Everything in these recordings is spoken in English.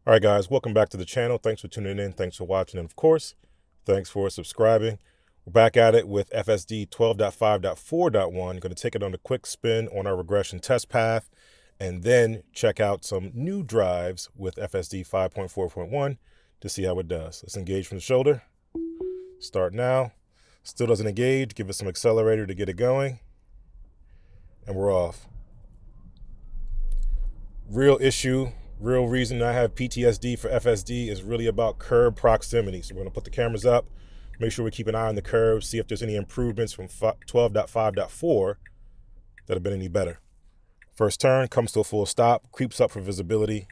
All right, guys, welcome back to the channel. Thanks for tuning in. Thanks for watching. And of course, thanks for subscribing. We're back at it with FSD 12.5.4.1. Going to take it on a quick spin on our regression test path and then check out some new drives with FSD 5.4.1 to see how it does. Let's engage from the shoulder. Start now. Still doesn't engage. Give it some accelerator to get it going. And we're off. Real issue. Real reason I have PTSD for FSD is really about curb proximity. So we're going to put the cameras up, make sure we keep an eye on the curves, see if there's any improvements from 12.5.4 that have been any better. First turn, comes to a full stop, creeps up for visibility.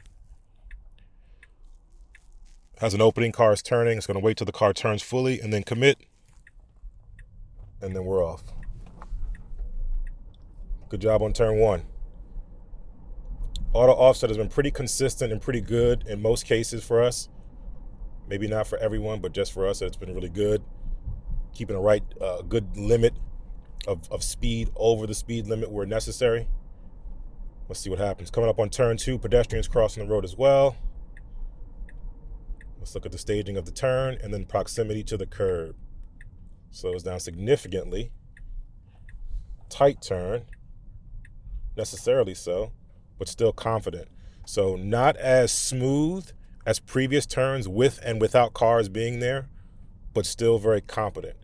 Has an opening, car is turning. It's going to wait till the car turns fully and then commit. And then we're off. Good job on turn one. Auto offset has been pretty consistent and pretty good in most cases for us. Maybe not for everyone, but just for us, it's been really good. Keeping a good limit of speed over the speed limit where necessary. Let's see what happens. Coming up on turn two, pedestrians crossing the road as well. Let's look at the staging of the turn and then proximity to the curb. Slows down significantly. Tight turn, necessarily so, but still confident. So not as smooth as previous turns with and without cars being there, but still very competent.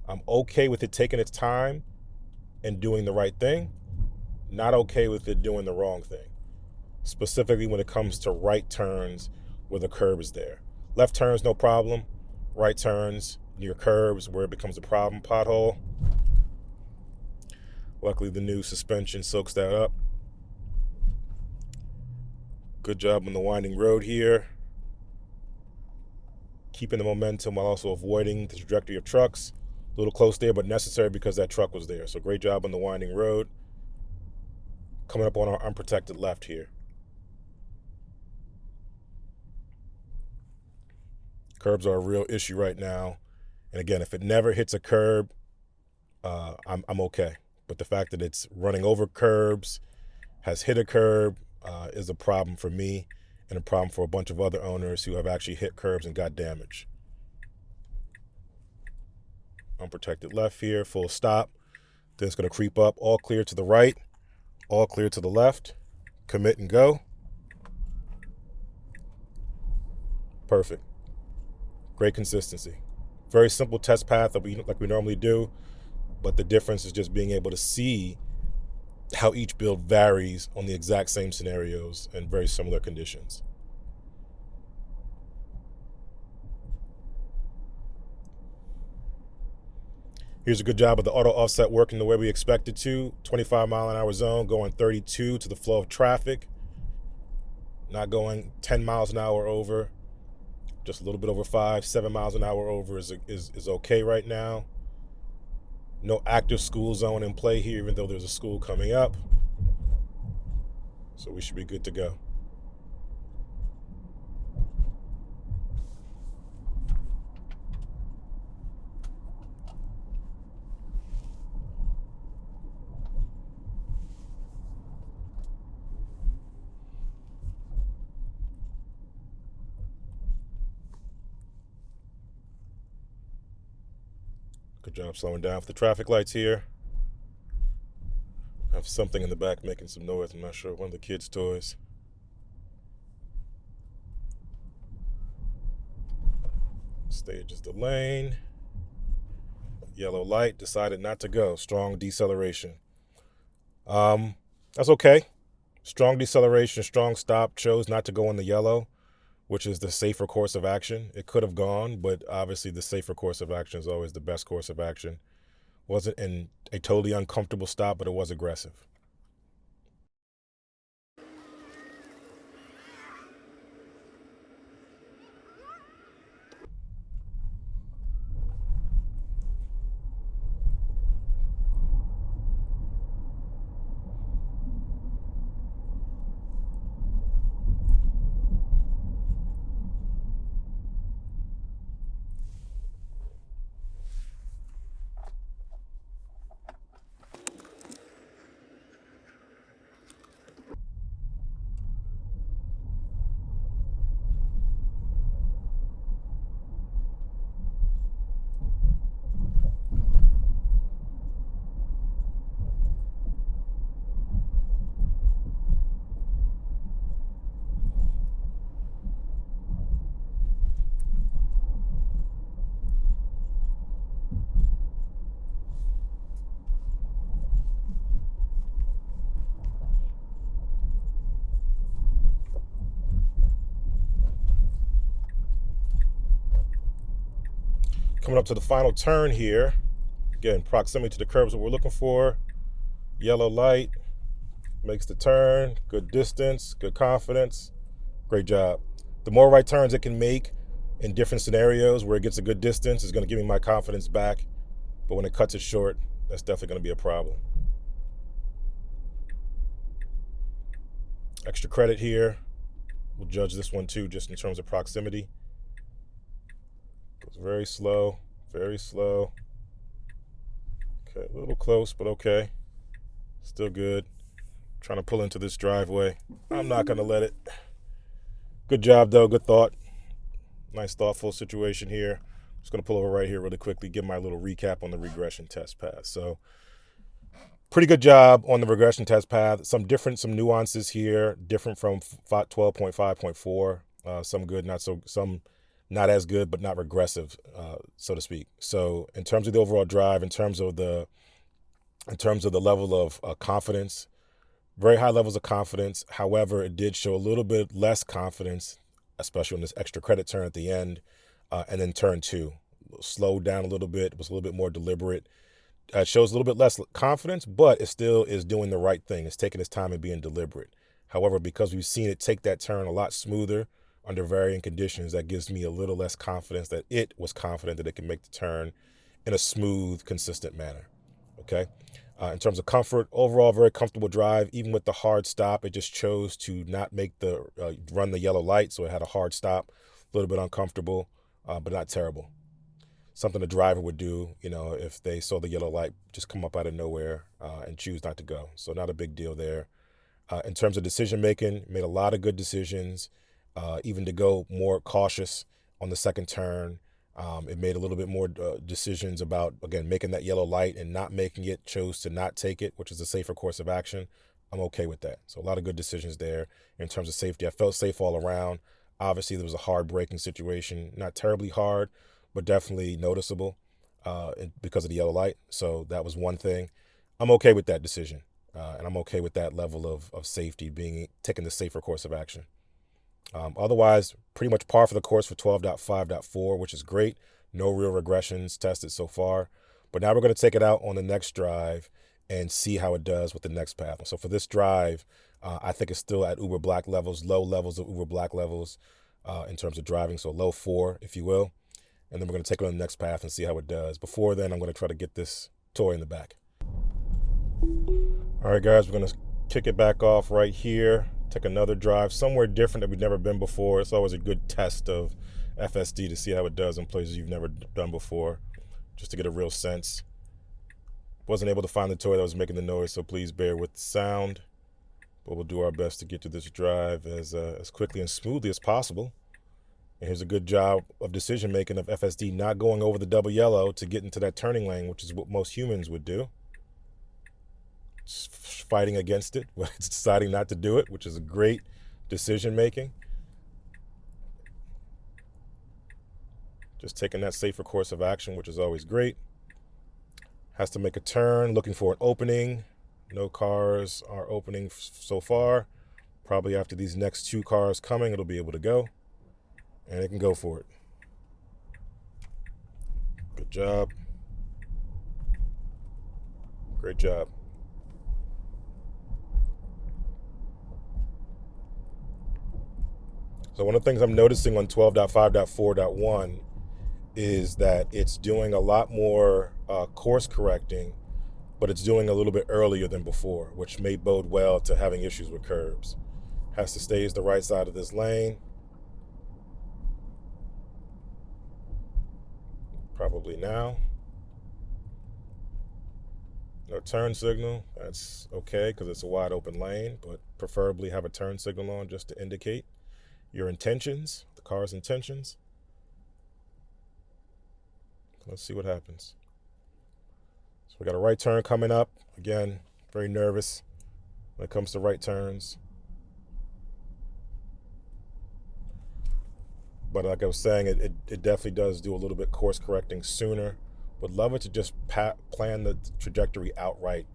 I'm okay with it taking its time and doing the right thing. Not okay with it doing the wrong thing. Specifically when it comes to right turns where the curb is there. Left turns, no problem. Right turns near curbs where it becomes a problem, pothole. Luckily the new suspension soaks that up. Good job on the winding road here. Keeping the momentum while also avoiding the trajectory of trucks. A little close there, but necessary because that truck was there. So great job on the winding road. Coming up on our unprotected left here. Curbs are a real issue right now. And again, if it never hits a curb, I'm okay. But the fact that it's running over curbs, has hit a curb, is a problem for me and a problem for a bunch of other owners who have actually hit curbs and got damage. Unprotected left here, full stop. Then it's going to creep up, all clear to the right, all clear to the left. Commit and go. Perfect. Great consistency. Very simple test path like we normally do, but the difference is just being able to see how each build varies on the exact same scenarios and very similar conditions. Here's a good job of the auto offset working the way we expect it to. 25-mile-an-hour zone, going 32 to the flow of traffic. Not going 10 miles an hour over. Just a little bit over 5, 7 miles an hour over is okay right now. No active school zone in play here, even though there's a school coming up. So we should be good to go. Good job slowing down for the traffic lights here. I have something in the back making some noise. I'm not sure. One of the kids' toys. Stage is the lane. Yellow light, decided not to go. Strong deceleration. That's okay. Strong deceleration, strong stop, chose not to go in the yellow, which is the safer course of action. It could have gone, but obviously the safer course of action is always the best course of action. Wasn't in a totally uncomfortable stop, but it was aggressive. Coming up to the final turn here. Again, proximity to the curb is what we're looking for. Yellow light, makes the turn, good distance, good confidence. Great job. The more right turns it can make in different scenarios where it gets a good distance is going to give me my confidence back. But when it cuts it short, that's definitely going to be a problem. Extra credit here. We'll judge this one too, just in terms of proximity. Goes very slow, very slow. Okay, a little close, but okay. Still good. Trying to pull into this driveway. I'm not going to let it. Good job, though. Good thought. Nice, thoughtful situation here. Just going to pull over right here really quickly, give my little recap on the regression test path. So, pretty good job on the regression test path. Some nuances here, different from 12.5.4. Some good, some not as good, but not regressive, so to speak. So, in terms of the overall drive, in terms of the level of confidence, very high levels of confidence. However, it did show a little bit less confidence, especially on this extra credit turn at the end, and then turn two. Slowed down a little bit. It was a little bit more deliberate. It shows a little bit less confidence, but it still is doing the right thing. It's taking its time and being deliberate. However, because we've seen it take that turn a lot smoother under varying conditions, that gives me a little less confidence that it was confident that it can make the turn in a smooth, consistent manner. Okay. In terms of comfort, overall, very comfortable drive. Even with the hard stop, it just chose to not make run the yellow light, so it had a hard stop. A little bit uncomfortable, but not terrible. Something a driver would do, if they saw the yellow light just come up out of nowhere and choose not to go. So not a big deal there. In terms of decision making, made a lot of good decisions, even to go more cautious on the second turn. It made a little bit more decisions about, again, making that yellow light and not making it, chose to not take it, which is a safer course of action. I'm okay with that. So a lot of good decisions there in terms of safety. I felt safe all around. Obviously, there was a hard braking situation, not terribly hard, but definitely noticeable because of the yellow light. So that was one thing. I'm okay with that decision. And I'm okay with that level of safety taking the safer course of action. Otherwise, pretty much par for the course for 12.5.4, which is great. No real regressions tested so far. But now we're going to take it out on the next drive and see how it does with the next path. So for this drive, I think it's still at uber black levels, low levels of uber black levels in terms of driving. So low 4, if you will. And then we're going to take it on the next path and see how it does. Before then, I'm going to try to get this toy in the back. All right, guys, we're going to kick it back off right here. Take another drive somewhere different that we've never been before. It's always a good test of FSD to see how it does in places you've never done before, just to get a real sense. Wasn't able to find the toy that was making the noise, so please bear with the sound. But we'll do our best to get to this drive as quickly and smoothly as possible. And here's a good job of decision making of FSD not going over the double yellow to get into that turning lane, which is what most humans would do. Fighting against it, but it's deciding not to do it, which is a great decision making. Just taking that safer course of action, which is always great. Has to make a turn, looking for an opening. No cars are opening so far. Probably after these next 2 cars coming, it'll be able to go. And it can go for it. Good job. Great job. So one of the things I'm noticing on 12.5.4.1 is that it's doing a lot more course correcting, but it's doing a little bit earlier than before, which may bode well to having issues with curbs. Has to stay as the right side of this lane. Probably now. No turn signal. That's okay because it's a wide open lane, but preferably have a turn signal on just to indicate your intentions, the car's intentions. Let's see what happens. So we got a right turn coming up. Again, very nervous when it comes to right turns. But like I was saying, it definitely does do a little bit course correcting sooner. Would love it to just plan the trajectory outright,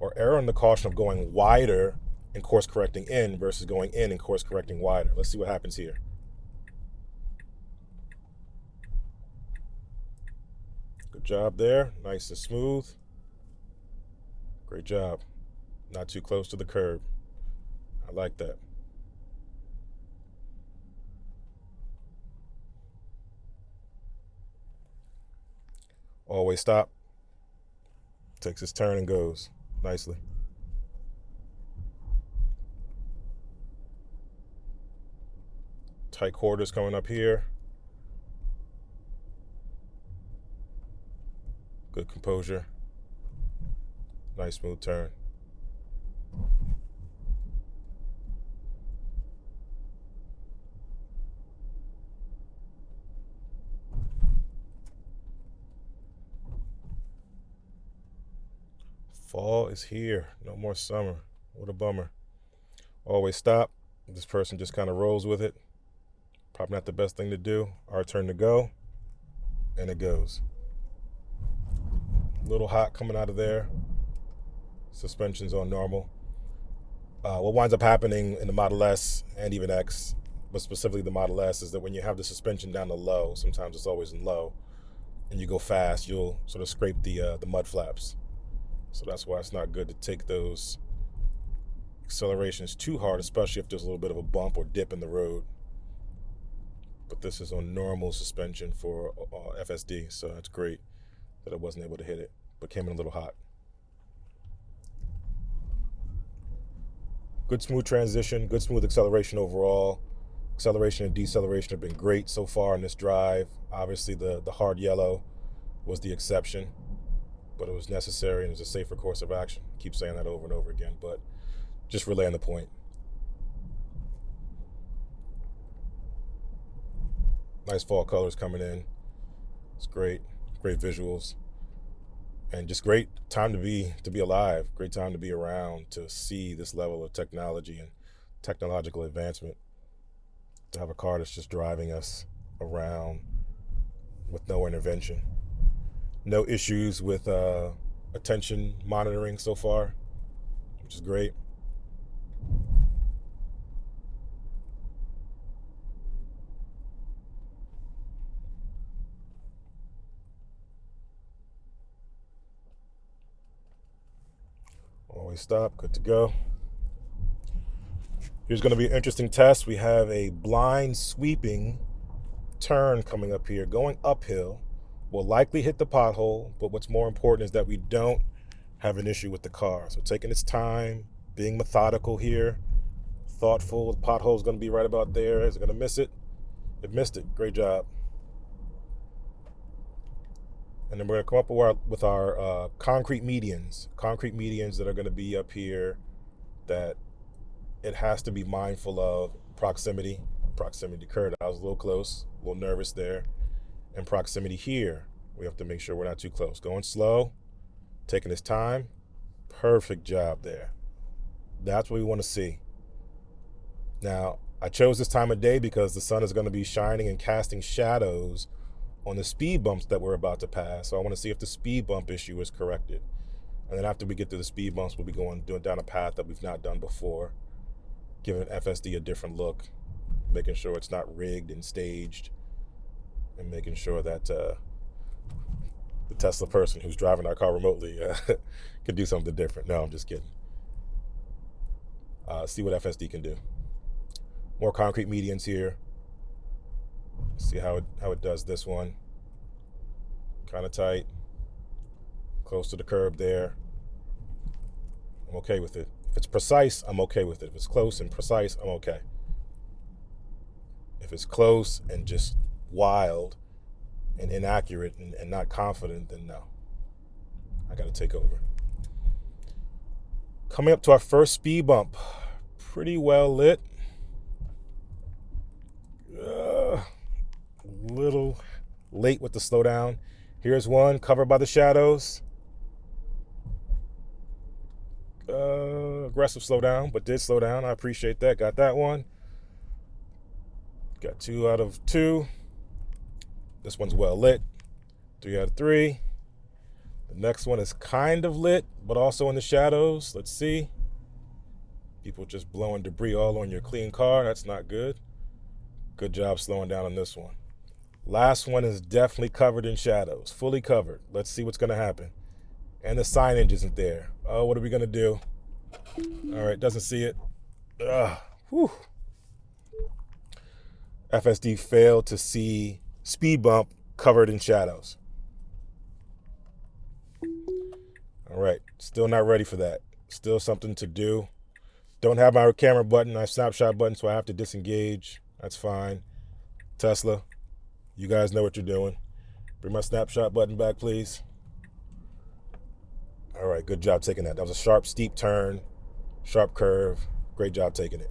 or err on the caution of going wider and course correcting in versus going in and course correcting wider. Let's see what happens here. job there. Nice and smooth. Great job. Not too close to the curb. I like that. Always stop. Takes his turn and goes nicely. Tight quarters coming up here. Good composure. Nice smooth turn. Fall is here. No more summer. What a bummer. Always stop. This person just kind of rolls with it. Probably not the best thing to do. Our turn to go. And it goes. A little hot coming out of there. Suspension's on normal. What winds up happening in the Model S and even X, but specifically the Model S, is that when you have the suspension down to low, sometimes it's always in low, and you go fast, you'll sort of scrape the mud flaps. So that's why it's not good to take those accelerations too hard, especially if there's a little bit of a bump or dip in the road. But this is on normal suspension for FSD, so that's great that I wasn't able to hit it, but came in a little hot. Good smooth transition, good smooth acceleration overall. Acceleration and deceleration have been great so far in this drive. Obviously the hard yellow was the exception, but it was necessary and it was a safer course of action. I keep saying that over and over again, but just relaying the point. Nice fall colors coming in. It's great, great visuals. And just great time to be alive, great time to be around, to see this level of technology and technological advancement, to have a car that's just driving us around with no intervention. No issues with attention monitoring so far, which is great. Always stop, good to go. Here's going to be an interesting test. We have a blind sweeping turn coming up here, going uphill. We'll likely hit the pothole, but what's more important is that we don't have an issue with the car. So taking its time, being methodical here, thoughtful. The pothole's going to be right about there. Is it going to miss it? It missed it. Great job. And then we're going to come up with our concrete medians that are going to be up here, that it has to be mindful of proximity to curb. I was a little close, a little nervous there. And proximity here, we have to make sure we're not too close. Going slow, taking his time. Perfect job there. That's what we want to see. Now, I chose this time of day because the sun is going to be shining and casting shadows on the speed bumps that we're about to pass. So I want to see if the speed bump issue is corrected. And then after we get through the speed bumps, we'll be doing down a path that we've not done before, giving FSD a different look, making sure it's not rigged and staged, and making sure that the Tesla person who's driving our car remotely can do something different. No, I'm just kidding. See what FSD can do. More concrete medians here. See how it does this one. Kind of tight. Close to the curb there. I'm okay with it. If it's precise, I'm okay with it. If it's close and precise, I'm okay. If it's close and just wild and inaccurate and not confident, then no. I got to take over. Coming up to our first speed bump. Pretty well lit. Little late with the slowdown. Here's one covered by the shadows. Aggressive slowdown, but did slow down. I appreciate that. Got that one. Got 2 out of 2. This one's well lit. 3 out of 3. The next one is kind of lit, but also in the shadows. Let's see. People just blowing debris all on your clean car. That's not good. Good job slowing down on this one. Last one is definitely covered in shadows, fully covered. Let's see what's going to happen. And the signage isn't there. Oh, what are we going to do? All right, doesn't see it. Whew. FSD failed to see speed bump covered in shadows. All right, still not ready for that. Still something to do. Don't have my camera button, my snapshot button, so I have to disengage. That's fine. Tesla, you guys know what you're doing. Bring my snapshot button back, please. All right, good job taking that. That was a sharp, steep turn, sharp curve. Great job taking it.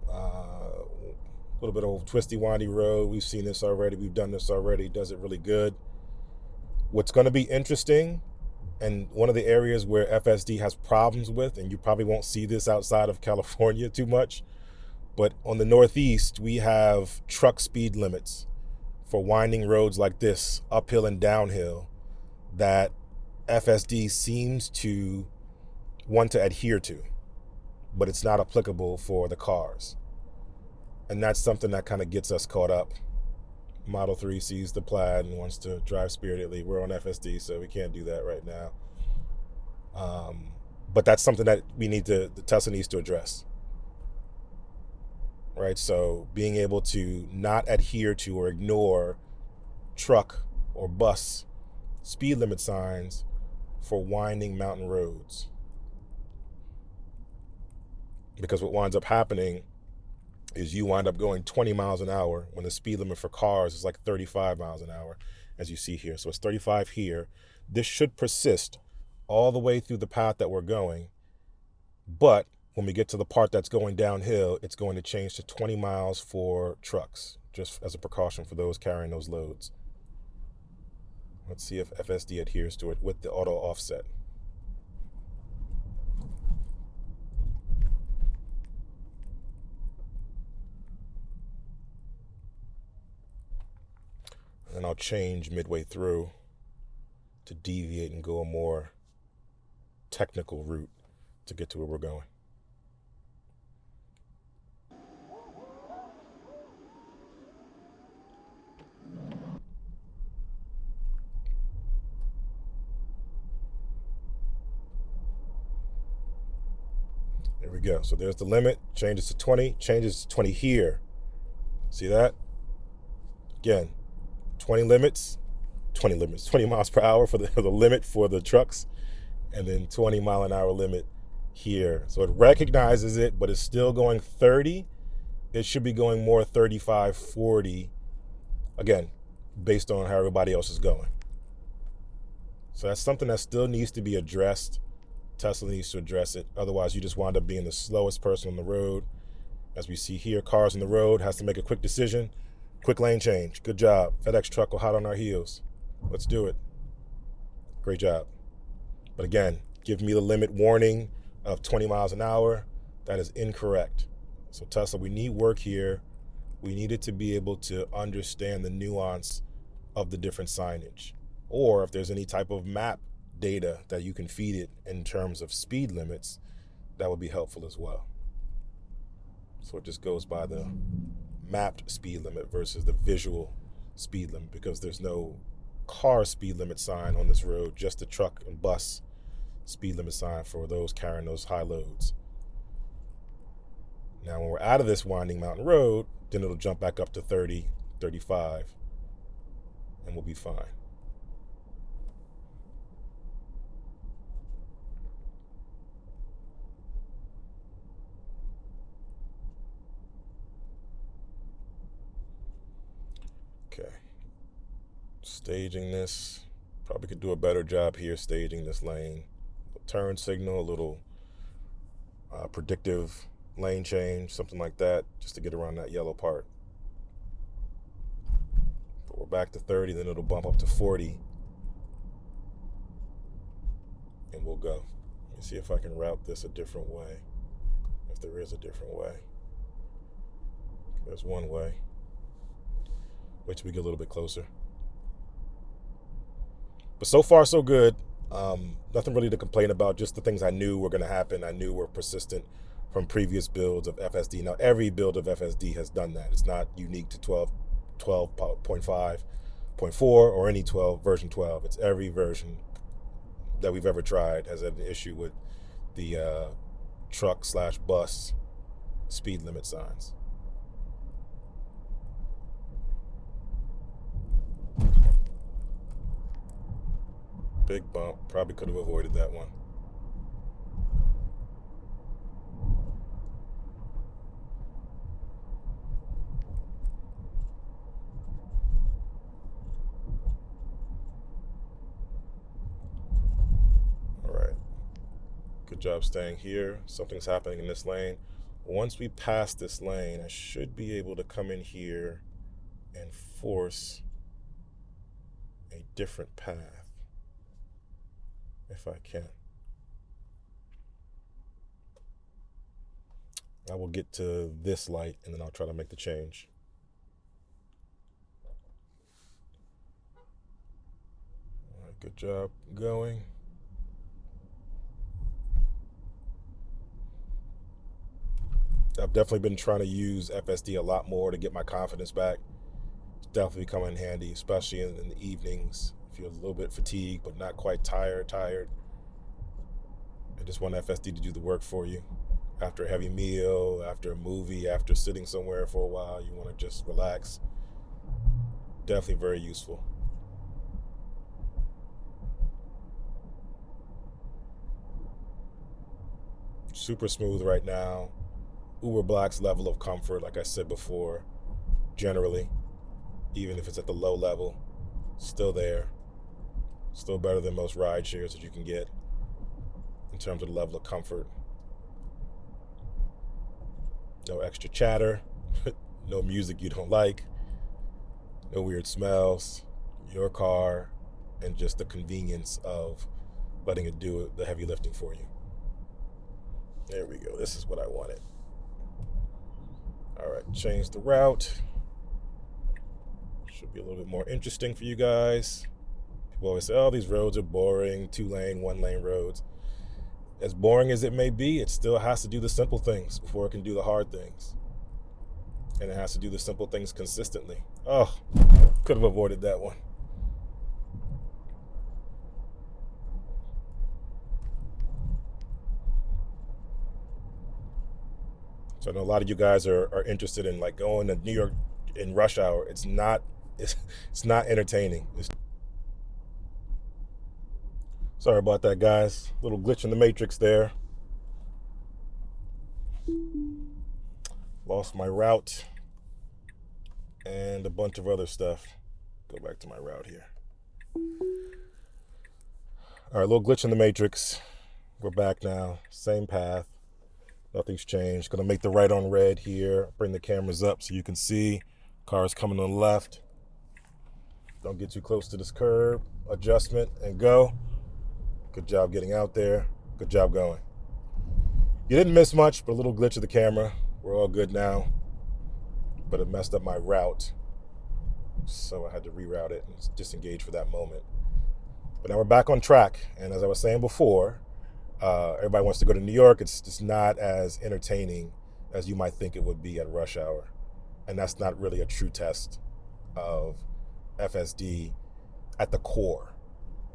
A little bit of twisty, windy road. We've seen this already. We've done this already. Does it really good. What's going to be interesting, and one of the areas where FSD has problems with, and you probably won't see this outside of California too much, but on the Northeast, we have truck speed limits for winding roads like this, uphill and downhill, that FSD seems to want to adhere to, but it's not applicable for the cars. And that's something that kind of gets us caught up. Model 3 sees the Plaid and wants to drive spiritedly. We're on FSD, so we can't do that right now. But that's something that the Tesla needs to address. Right, so being able to not adhere to or ignore truck or bus speed limit signs for winding mountain roads. Because what winds up happening is you wind up going 20 miles an hour when the speed limit for cars is like 35 miles an hour, as you see here. So it's 35 here. This should persist all the way through the path that we're going. But when we get to the part that's going downhill, it's going to change to 20 miles for trucks, just as a precaution for those carrying those loads. Let's see if FSD adheres to it with the auto offset. And I'll change midway through to deviate and go a more technical route to get to where we're going. There we go. So there's the limit, changes to 20, changes to 20 here. See that? Again, 20 miles per hour for the limit for the trucks, and then 20 mile an hour limit here. So it recognizes it, but it's still going 30. It should be going more 35, 40, again, based on how everybody else is going. So that's something that still needs to be addressed. Tesla needs to address it. Otherwise, you just wind up being the slowest person on the road. As we see here, cars on the road has to make a quick decision. Quick lane change. Good job. FedEx truck will hot on our heels. Let's do it. Great job. But again, give me the limit warning of 20 miles an hour. That is incorrect. So Tesla, we need work here. We needed to be able to understand the nuance of the different signage. Or if there's any type of map data that you can feed it in terms of speed limits, that would be helpful as well. So it just goes by the mapped speed limit versus the visual speed limit, because there's no car speed limit sign on this road, just the truck and bus speed limit sign for those carrying those high loads. Now when we're out of this winding mountain road, then it'll jump back up to 30, 35, and we'll be fine. Okay, staging this. Probably could do a better job here staging this lane. A turn signal, a little predictive lane change, something like that, just to get around that yellow part. But we're back to 30, then it'll bump up to 40. And we'll go. Let me see if I can route this a different way. If there is a different way. There's one way. Wait till we get a little bit closer. But so far, so good. Nothing really to complain about, just the things I knew were going to happen. I knew were persistent from previous builds of FSD. Now, every build of FSD has done that. It's not unique to 12.5.4 or any version 12. It's every version that we've ever tried has had an issue with the truck/bus speed limit signs. Big bump. Probably could have avoided that one. All right. Good job staying here. Something's happening in this lane. Once we pass this lane, I should be able to come in here and force a different path if I can. I will get to this light and then I'll try to make the change. All right, good job going. I've definitely been trying to use FSD a lot more to get my confidence back. It's definitely coming in handy, especially in the evenings. If you're a little bit fatigued but not quite tired. I just want FSD to do the work for you. After a heavy meal, after a movie, after sitting somewhere for a while, you want to just relax. Definitely very useful. Super smooth right now. Uber Black's level of comfort, like I said before, generally, even if it's at the low level, still there. Still better than most ride shares that you can get in terms of the level of comfort. No extra chatter, no music you don't like, no weird smells, your car, and just the convenience of letting it do the heavy lifting for you. There we go. This is what I wanted. All right, change the route. Should be a little bit more interesting for you guys. People always say, oh, these roads are boring, 2-lane, 1-lane roads. As boring as it may be, it still has to do the simple things before it can do the hard things. And it has to do the simple things consistently. Oh, could have avoided that one. So I know a lot of you guys are interested in like going to New York in rush hour. It's not entertaining. Sorry about that, guys. Little glitch in the matrix there. Lost my route and a bunch of other stuff. Go back to my route here. All right, little glitch in the matrix. We're back now. Same path. Nothing's changed. Gonna make the right on red here. Bring the cameras up so you can see. Cars coming on the left. Don't get too close to this curb. Adjustment and go. Good job getting out there. Good job going. You didn't miss much, but a little glitch of the camera. We're all good now. But it messed up my route. So I had to reroute it and disengage for that moment. But now we're back on track. And as I was saying before, everybody wants to go to New York. It's just not as entertaining as you might think it would be at rush hour. And that's not really a true test of FSD at the core.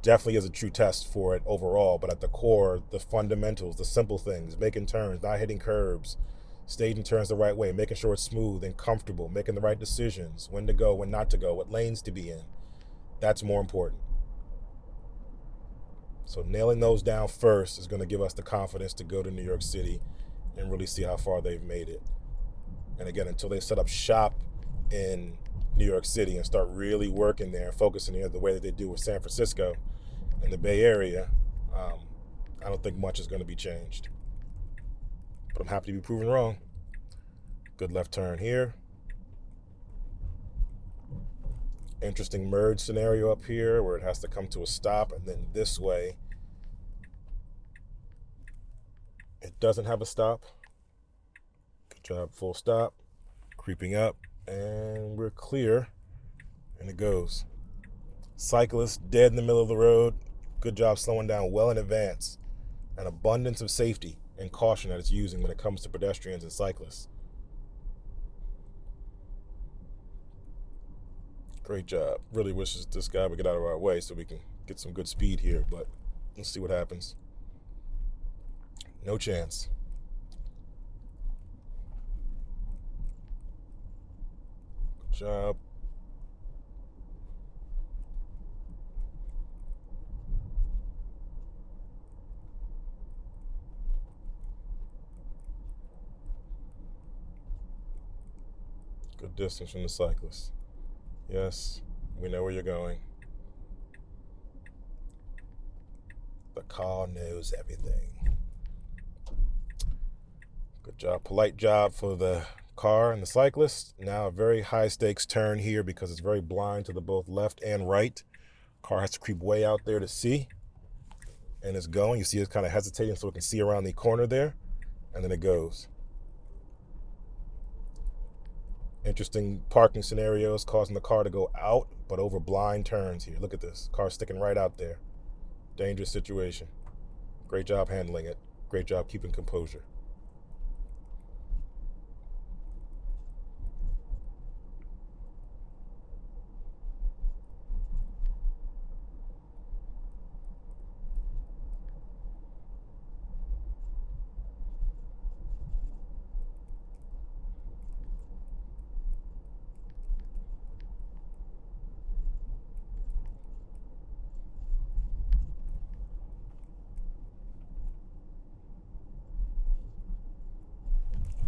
Definitely is a true test for it overall, but at the core, the fundamentals, the simple things, making turns, not hitting curbs, staging turns the right way, making sure it's smooth and comfortable, making the right decisions, when to go, when not to go, what lanes to be in. That's more important. So nailing those down first is going to give us the confidence to go to New York City and really see how far they've made it. And again, until they set up shop in New York City and start really working there and focusing there the way that they do with San Francisco and the Bay Area, I don't think much is going to be changed. But I'm happy to be proven wrong. Good left turn here. Interesting merge scenario up here where it has to come to a stop, and then this way it doesn't have a stop. Good job, full stop, creeping up, and we're clear, and it goes. Cyclist dead in the middle of the road. Good job slowing down well in advance. An abundance of safety and caution that it's using when it comes to pedestrians and cyclists. Great job. Really wishes this guy would get out of our way so we can get some good speed here, but let's see what happens. No chance. Good job. Good distance from the cyclist. Yes, we know where you're going. The car knows everything. Good job. Polite job for the car and the cyclist. Now a very high stakes turn here because it's very blind to the both left and right. Car has to creep way out there to see. And it's going. You see it's kind of hesitating so it can see around the corner there. And then it goes. Interesting parking scenarios causing the car to go out, but over blind turns here. Look at this. Car sticking right out there. Dangerous situation. Great job handling it. Great job keeping composure.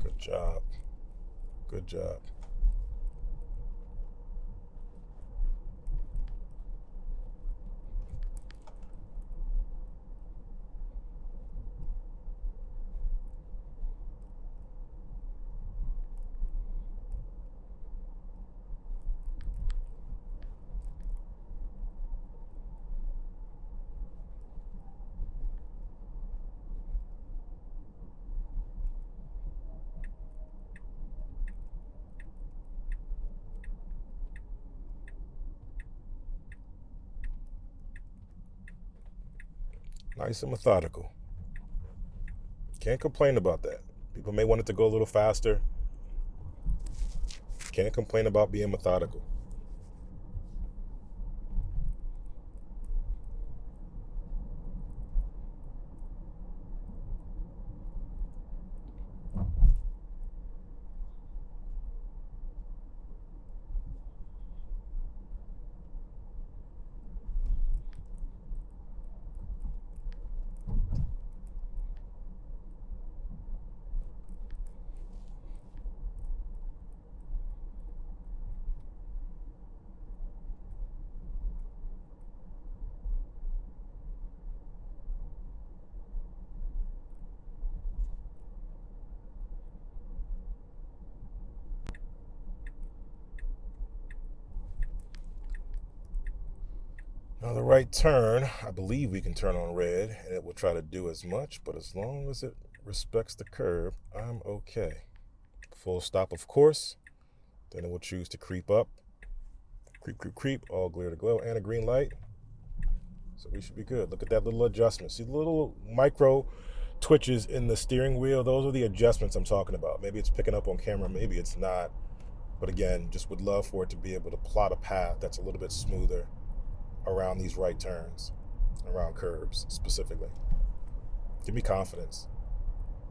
Good job. Good job. Nice and methodical. Can't complain about that. People may want it to go a little faster. Can't complain about being methodical. Now the right turn, I believe we can turn on red and it will try to do as much, but as long as it respects the curb, I'm okay. Full stop, of course. Then it will choose to creep up. Creep, creep, creep, all clear to glow, and a green light. So we should be good. Look at that little adjustment. See the little micro twitches in the steering wheel? Those are the adjustments I'm talking about. Maybe it's picking up on camera, maybe it's not. But again, just would love for it to be able to plot a path that's a little bit smoother around these right turns, around curbs specifically. Give me confidence.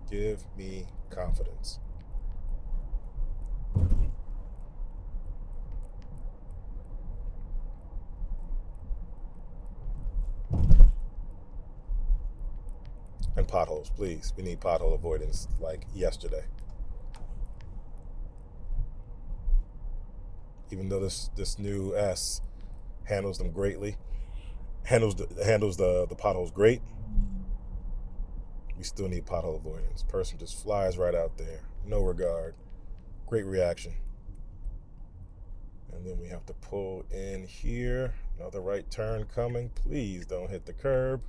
Give me confidence. And potholes, please. We need pothole avoidance like yesterday. Even though this new S handles them greatly, handles the potholes great, we still need pothole avoidance. Person just flies right out there, no regard. Great reaction. And then we have to pull in here. Another right turn coming. Please don't hit the curb.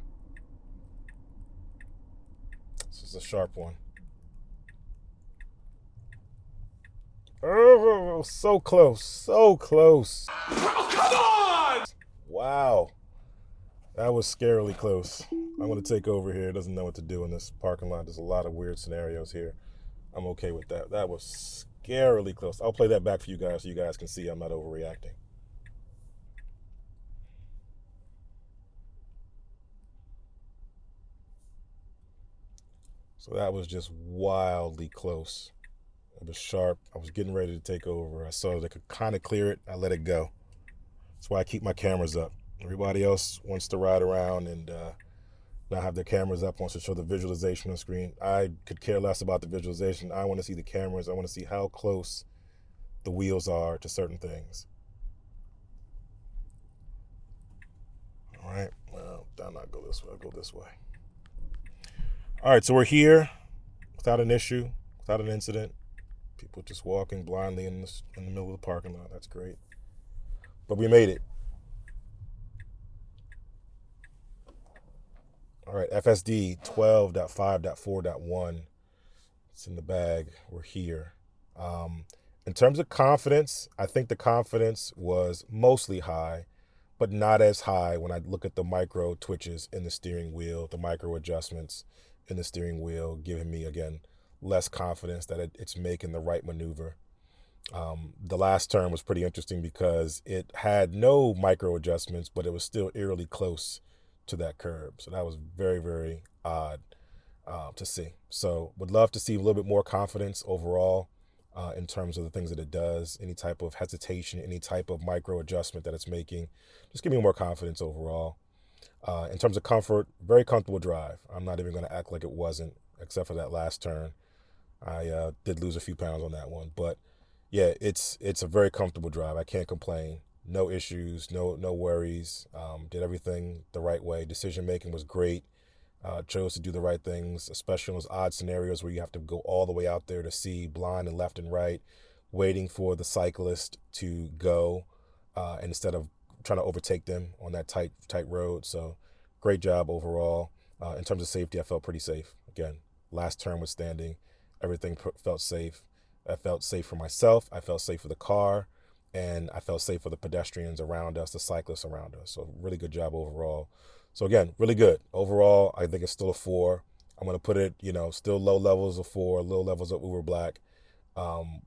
This is a sharp one. Oh, so close, so close. Oh, come on! Wow, that was scarily close. I'm going to take over here. It doesn't know what to do in this parking lot. There's a lot of weird scenarios here. I'm okay with that. That was scarily close. I'll play that back for you guys so you guys can see I'm not overreacting. So that was just wildly close. It was sharp. I was getting ready to take over. I saw that I could kind of clear it. I let it go. That's why I keep my cameras up. Everybody else wants to ride around and not have their cameras up, wants to show the visualization on the screen. I could care less about the visualization. I want to see the cameras. I want to see how close the wheels are to certain things. All right. Well, I'll not go this way. I'll go this way. All right. So we're here without an issue, without an incident. People just walking blindly in the middle of the parking lot. That's great. But we made it. All right, FSD 12.5.4.1. It's in the bag. We're here. In terms of confidence, I think the confidence was mostly high, but not as high when I look at the micro twitches in the steering wheel, the micro adjustments in the steering wheel, giving me, again, less confidence that it's making the right maneuver. The last turn was pretty interesting because it had no micro adjustments, but it was still eerily close to that curb. So that was very, very odd to see. So would love to see a little bit more confidence overall in terms of the things that it does, any type of hesitation, any type of micro adjustment that it's making. Just give me more confidence overall. In terms of comfort, very comfortable drive. I'm not even going to act like it wasn't, except for that last turn. I did lose a few pounds on that one, but yeah, it's a very comfortable drive. I can't complain. No issues, no worries. Did everything the right way. Decision making was great. Chose to do the right things, especially in those odd scenarios where you have to go all the way out there to see blind and left and right, waiting for the cyclist to go, and instead of trying to overtake them on that tight road. So great job overall. In terms of safety, I felt pretty safe. Again, last turn was standing. Everything felt safe. I felt safe for myself. I felt safe for the car. And I felt safe for the pedestrians around us, the cyclists around us. So really good job overall. So again, really good. Overall, I think it's still a 4. I'm going to put it, still low levels of 4, low levels of Uber Black.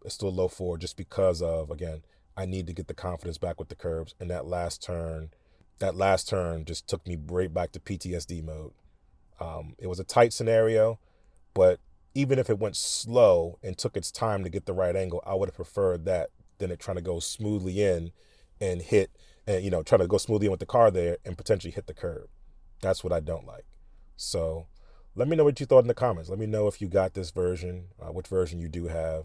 It's still low 4 just because of, again, I need to get the confidence back with the curbs. And that last turn just took me right back to PTSD mode. It was a tight scenario, but even if it went slow and took its time to get the right angle, I would have preferred that than it trying to go smoothly in and hit, and trying to go smoothly in with the car there and potentially hit the curb. That's what I don't like. So let me know what you thought in the comments. Let me know if you got this version, which version you do have,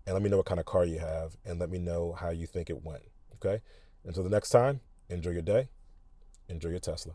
and let me know what kind of car you have, and let me know how you think it went. Okay? Until the next time, enjoy your day. Enjoy your Tesla.